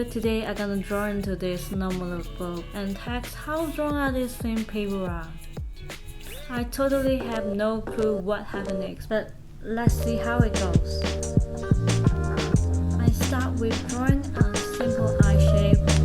YouTube. Today I'm gonna draw into this normal book and text how drawn are these thin people are. I totally have no clue what happens next, but let's see how it goes. I start with drawing a simple eye shape.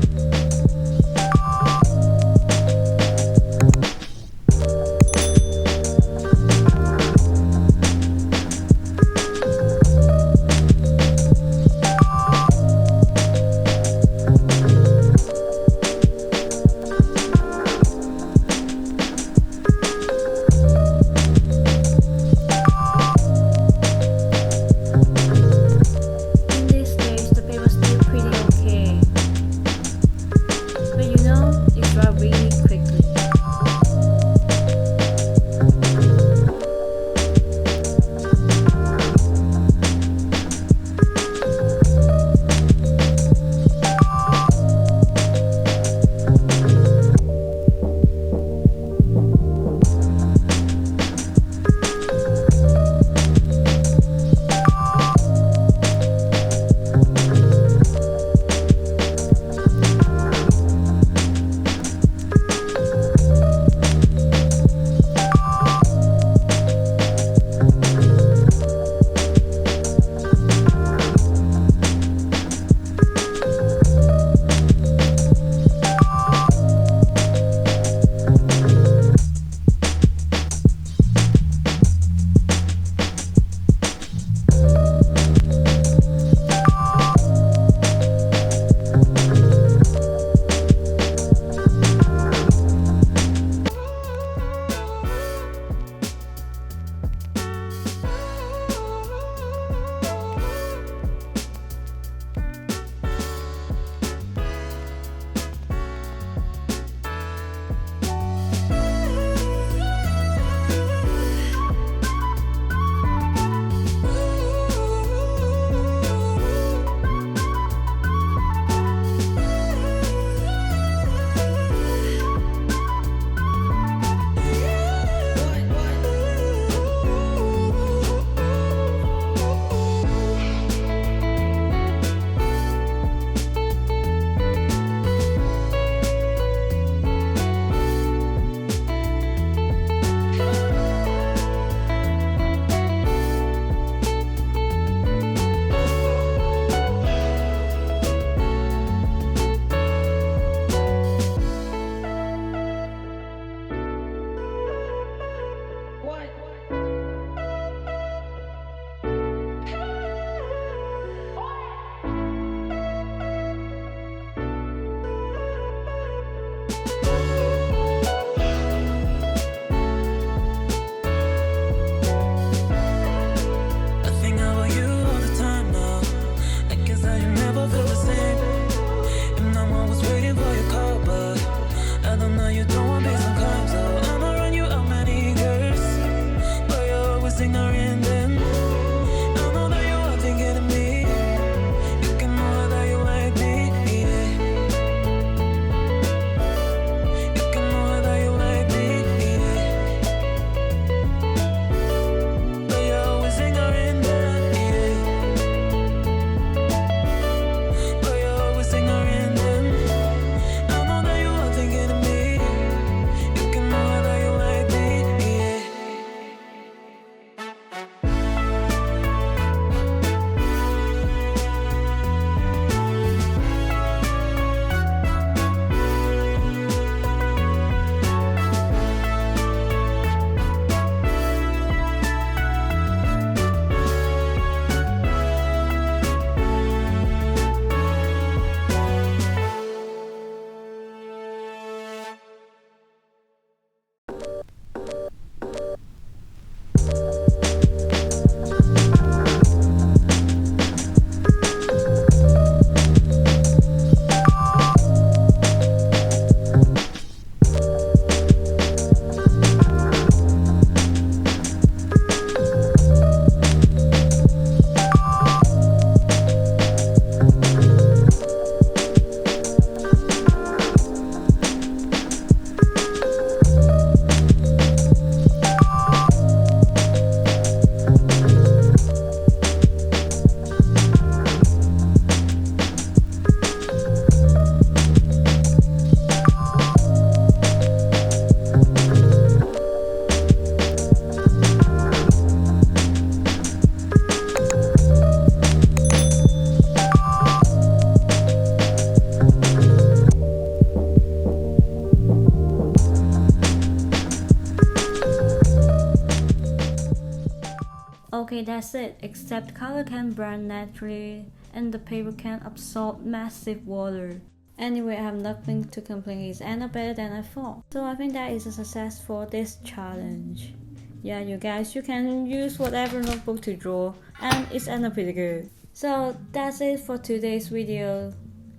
Okay, that's it, except color can burn naturally and the paper can absorb massive water. Anyway, I have nothing to complain, it's ended better than I thought. So I think that is a success for this challenge. Yeah, you guys, you can use whatever notebook to draw and it's ended pretty good. So that's it for today's video.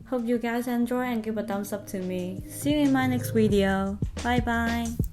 Hope you guys enjoy and give a thumbs up to me. See you in my next video. Bye bye.